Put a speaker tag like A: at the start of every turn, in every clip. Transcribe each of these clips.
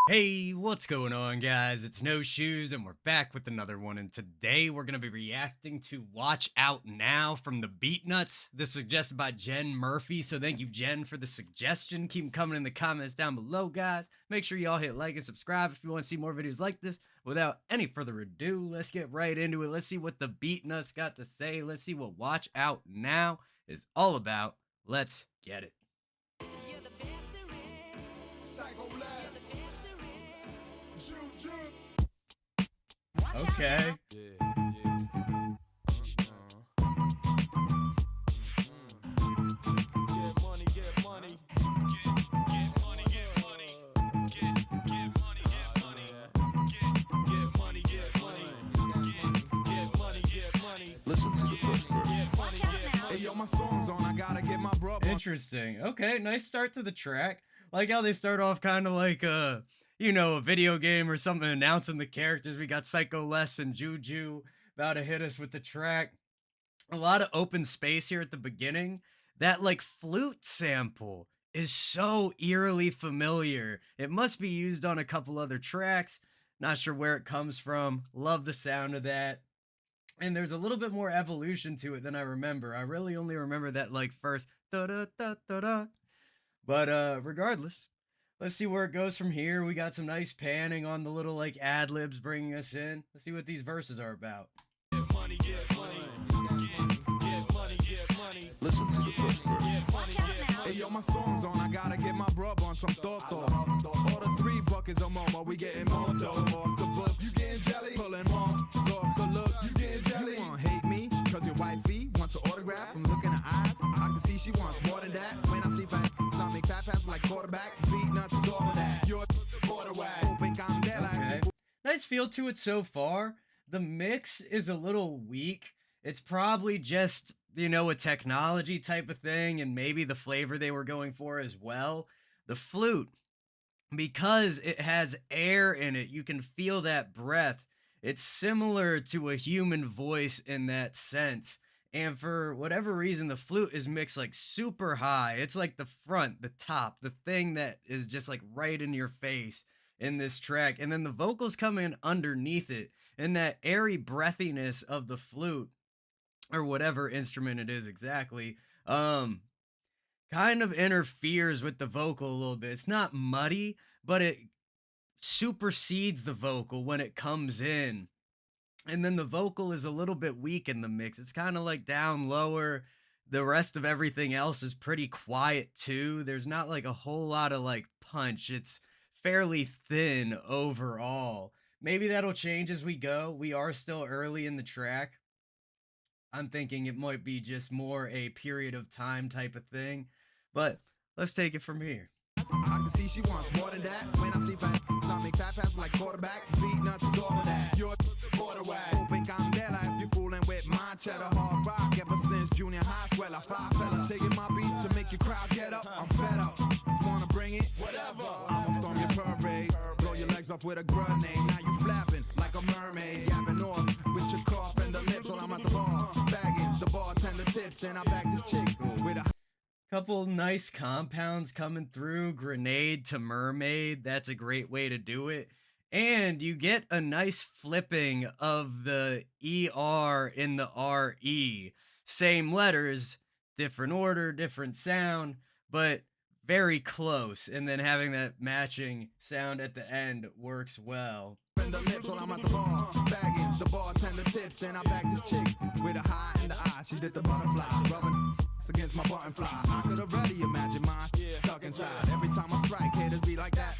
A: Hey, what's going on, guys? It's No Shoes, and we're back with another one. And today we're going to be reacting to Watch Out Now from the Beatnuts. This was suggested by Jen Murphy. So thank you, Jen, for the suggestion. Keep them coming in the comments down below, guys. Make sure y'all hit like and subscribe if you want to see more videos like this. Without any further ado, let's get right into it. Let's see what the Beatnuts got to say. Let's see what Watch Out Now is all about. Let's get it. Okay.
B: Listen to the first verse. Hey, yo, my song's on. I gotta get my bro.
A: Interesting. Okay, nice start to the track. Like how they start off kind of like a video game or something announcing the characters. We got Psycho Les and Juju about to hit us with the track. A lot of open space here at the beginning. That like flute sample is so eerily familiar. It must be used on a couple other tracks. Not sure where it comes from. Love the sound of that. And there's a little bit more evolution to it than I remember. I really only remember that like first da da da da da. But regardless, let's see where it goes from here. We got some nice panning on the little like ad libs bringing us in. Let's see what these verses are about.
B: Listen to the first verse. Hey, yo, my song's on. I gotta get my brub on some thought. Order 3 buckets of momo. We getting more dough off the books. You getting jelly? Pulling more off the look. You getting jelly? You wanna hate me? Cause your wifey wants an autograph from looking in her eyes. I can see she wants more than that. When I see fat, I make fat passes like quarterback. Beatnuts is all of that. You're quarterback. Hoping I'm there like
A: Okay. Nice feel to it so far. The mix is a little weak. It's probably just, a technology type of thing and maybe the flavor they were going for as well. The flute, because it has air in it, you can feel that breath. It's similar to a human voice in that sense. And for whatever reason, the flute is mixed like super high. It's like the front, the top, the thing that is just like right in your face in this track. And then the vocals come in underneath it, and that airy breathiness of the flute or whatever instrument it is exactly. Um, Kind of interferes with the vocal a little bit. It's not muddy, but it supersedes the vocal when it comes in. And then the vocal is a little bit weak in the mix. It's kind of like down lower. The rest of everything else is pretty quiet too. There's not like a whole lot of like punch. It's fairly thin overall. Maybe that'll change as we go. We are still early in the track. I'm thinking it might be just more a period of time type of thing. But let's take it from here.
B: I can see she wants more than that. When I see fat, I make fat passes like quarterback. Beatnuts is all of that. You're quarterback. Hoping I'm there like you fooling with my cheddar hard rock. Ever since junior high, swell I fly fella. Taking my beats to make your crowd get up. I'm fed up. Wanna bring it? Whatever. I'ma storm your parade. Blow your legs off with a grenade. Now you flapping like a mermaid. Yapping off with your cough and the lips while I'm at the bar. Bagging the bartender tips. Then I bag this chick with a
A: Couple nice compounds coming through. Grenade to mermaid. That's a great way to do it. And you get a nice flipping of the ER in the RE. Same letters, different order, different sound, but very close. And then having that matching sound at the end works well.
B: and the lips while I'm at the bar. Bagging the bartender tips. Then I bag this chick with a high in the eye. She did the butterfly. Rubbing against my button fly. I could already imagine mine stuck inside. Every time I strike, haters be like that.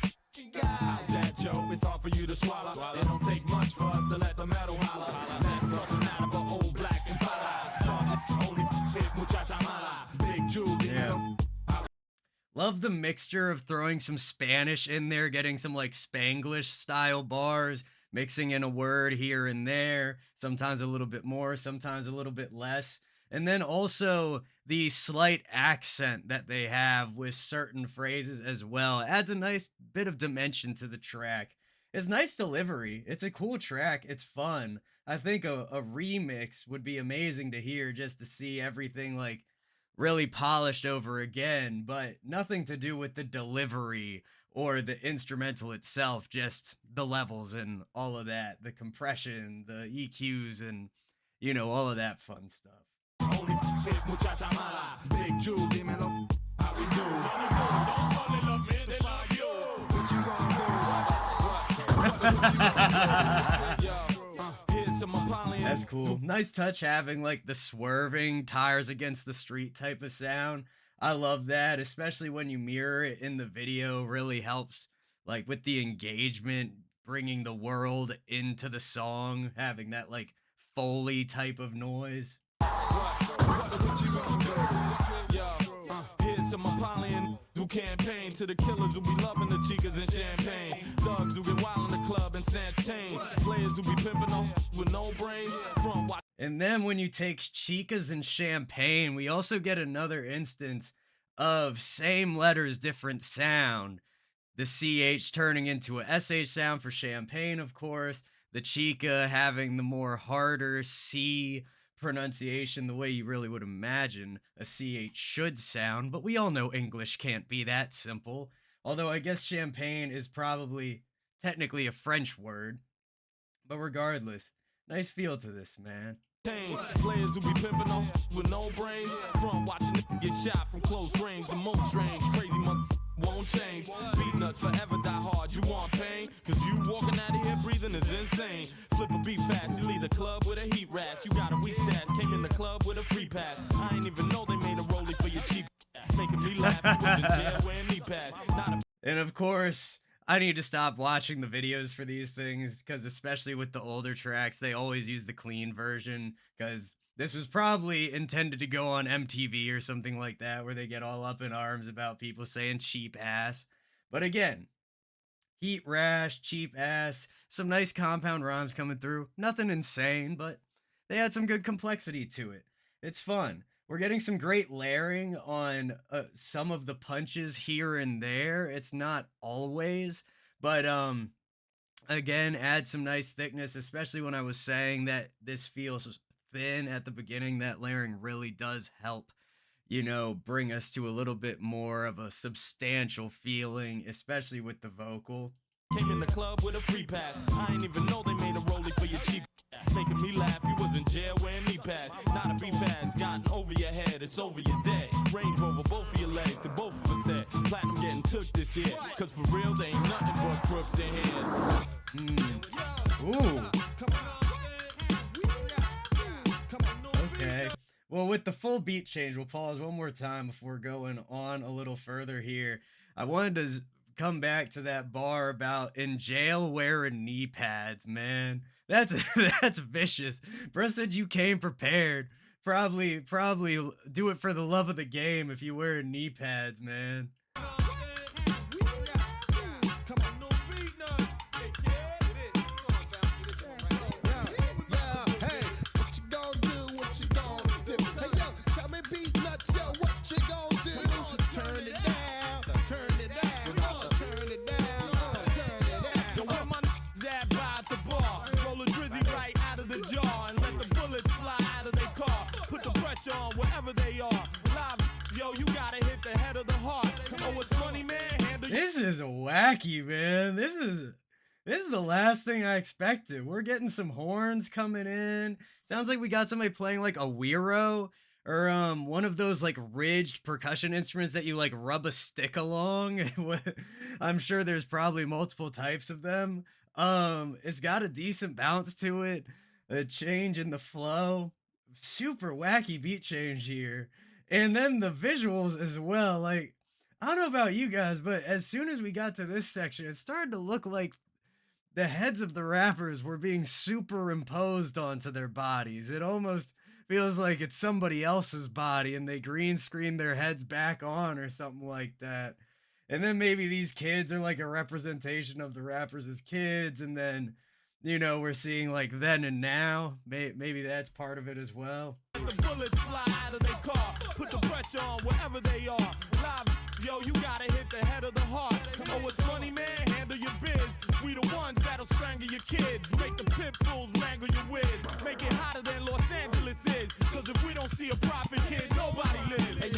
B: How's that, Joe? It's hard for you to swallow. It don't take much for us to let the metal holler. That's across the matter, but old black and para. Only fit muchacha mala. Big Jew,
A: Yeah. Love the mixture of throwing some Spanish in there, getting some like Spanglish style bars, mixing in a word here and there, sometimes a little bit more, sometimes a little bit less. And then also the slight accent that they have with certain phrases as well adds a nice bit of dimension to the track. It's nice delivery. It's a cool track. It's fun. I think a remix would be amazing to hear just to see everything like really polished over again, but nothing to do with the delivery or the instrumental itself, just the levels and all of that, the compression, the EQs, and all of that fun stuff.
B: Only big muchacha mala. Big Jew, dímelo. How we do? Don't only love me, they love you. What you gonna do? Here's some Apollyon.
A: That's cool. Nice touch having like the swerving tires against the street type of sound. I love that, especially when you mirror it in the video. Really helps like with the engagement, bringing the world into the song, having that like Foley type of noise.
B: What you gonna do? Here's some Apollyon who campaign to the killers who be loving the chicas and champagne. Thugs who get wild in the club and snatch chain. Players who be pimping off with no brains.
A: And then when you take chicas and champagne, we also get another instance of same letters, different sound. The CH turning into a SH sound for champagne, of course. The chica having the more harder C pronunciation, the way you really would imagine a CH should sound. But we all know English can't be that simple. Although I guess champagne is probably technically a French word. But regardless, nice feel to this, man.
B: Players who be pimping off with no brains. From watching it get shot from close range. The most strange, crazy mother won't change. Beatnuts forever die hard. You want pain? Cause you walking out of here breathing is insane. Flip a beat fast, you leave the club with a heat rash. You got a weak stash, came in the club with a free pass. I ain't even know they made a rollie for your cheap. Making me laugh, you was in jail wearing knee pads.
A: And of course, I need to stop watching the videos for these things, because especially with the older tracks, they always use the clean version, because this was probably intended to go on MTV or something like that, where they get all up in arms about people saying cheap ass. But again, heat rash, cheap ass, some nice compound rhymes coming through. Nothing insane, but they had some good complexity to it. It's fun. We're getting some great layering on some of the punches here and there. It's not always, but again, add some nice thickness, especially when I was saying that this feels thin at the beginning. That layering really does help, bring us to a little bit more of a substantial feeling, especially with the vocal.
B: Came in the club with a free pass. I ain't even know they made a rollie for your cheap. Making me laugh, you was in jail wearing knee pads. Not a beef ass, gotten over your head, it's over your dead. Range Rover, both of your legs, to both of us said. Platinum getting took this year, cause for real, they ain't nothing but crooks in here.
A: Ooh. Okay. Well, with the full beat change, we'll pause one more time before going on a little further here. I wanted to come back to that bar about in jail wearing knee pads, man. That's vicious. Bro said you came prepared. Probably do it for the love of the game if you wear knee pads, man.
B: Wherever they are, live, yo, you gotta hit the head of the heart. Oh, what's funny, man?
A: This is wacky, man. This is the last thing I expected. We're getting some horns coming in. Sounds like we got somebody playing like a Wiro or one of those like ridged percussion instruments that you like rub a stick along. I'm sure there's probably multiple types of them. It's got a decent bounce to it, a change in the flow. Super wacky beat change here, and then the visuals as well. Like, I don't know about you guys, but as soon as we got to this section, it started to look like the heads of the rappers were being superimposed onto their bodies. It almost feels like it's somebody else's body and they green screen their heads back on or something like that. And then maybe these kids are like a representation of the rappers as kids, and then we're seeing like then and now. Maybe that's part of it as well.
B: The bullets fly out of their car. Put the pressure on wherever they are. Live, yo, you gotta hit the head of the heart. Oh, what's funny, man? Handle your biz. We the ones that'll strangle your kids. Make the pit bulls mangle your whiz. Make it hotter than Los Angeles is. Cause if we don't see a profit, kid, nobody lives.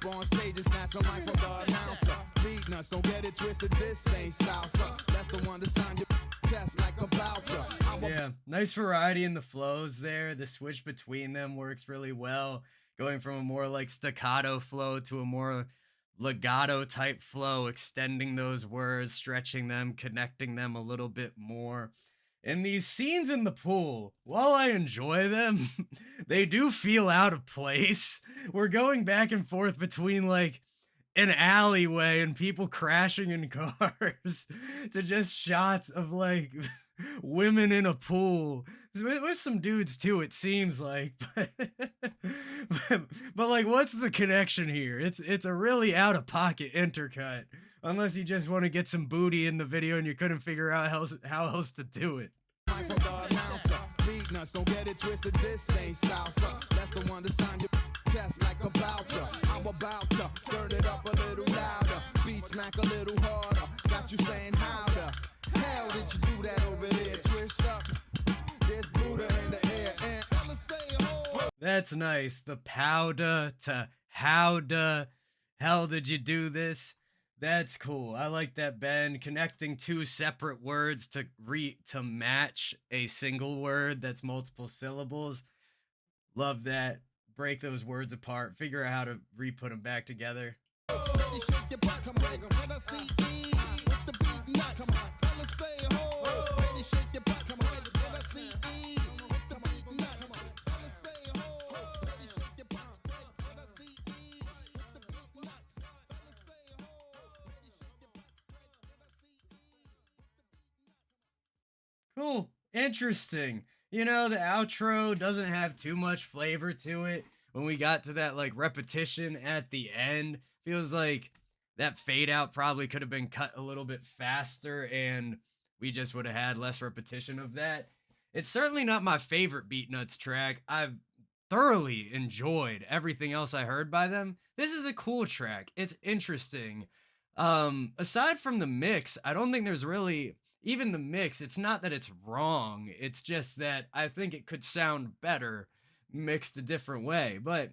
B: up on stage and snatch a mic from the announcer. Beatnuts, don't get it twisted, this ain't salsa. That's the one to sign your chest like a voucher.
A: Yeah, nice variety in the flows there. The switch between them works really well, going from a more like staccato flow to a more legato type flow, extending those words, stretching them, connecting them a little bit more. And these scenes in the pool, while I enjoy them, they do feel out of place. We're going back and forth between like an alleyway and people crashing in cars to just shots of like women in a pool with some dudes too, it seems like. But like what's the connection here? It's a really out of pocket intercut unless you just want to get some booty in the video and you couldn't figure out how else to do it.
B: Beatnuts, don't get it twisted, this ain't salsa. That's the one to sign your chest like a voucher. I'm about to turn it up a little louder. Beat smack a little harder. Got you saying how the hell did you do that over there? Twist up. There's Buddha in the air and
A: That's nice. The powder to how the hell did you do this? That's cool. I like that bend. Connecting two separate words to match a single word that's multiple syllables. Love that. Break those words apart. Figure out how to re-put them back together. Cool. Interesting. You know, the outro doesn't have too much flavor to it. When we got to that like repetition at the end, feels like that fade out probably could have been cut a little bit faster and we just would have had less repetition of that. It's certainly not my favorite Beatnuts track. I've thoroughly enjoyed everything else I heard by them. This is a cool track. It's interesting. Aside from the mix, I don't think there's really even the mix. It's not that it's wrong. It's just that I think it could sound better mixed a different way. But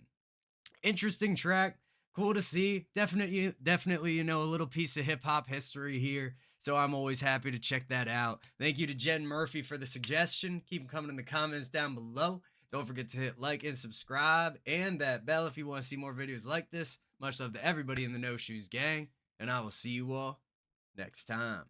A: interesting track, cool to see. Definitely, you know, a little piece of hip hop history here. So I'm always happy to check that out. Thank you to Jen Murphy for the suggestion. Keep them coming in the comments down below. Don't forget to hit like and subscribe and that bell if you want to see more videos like this. Much love to everybody in the No Shoes gang, and I will see you all next time.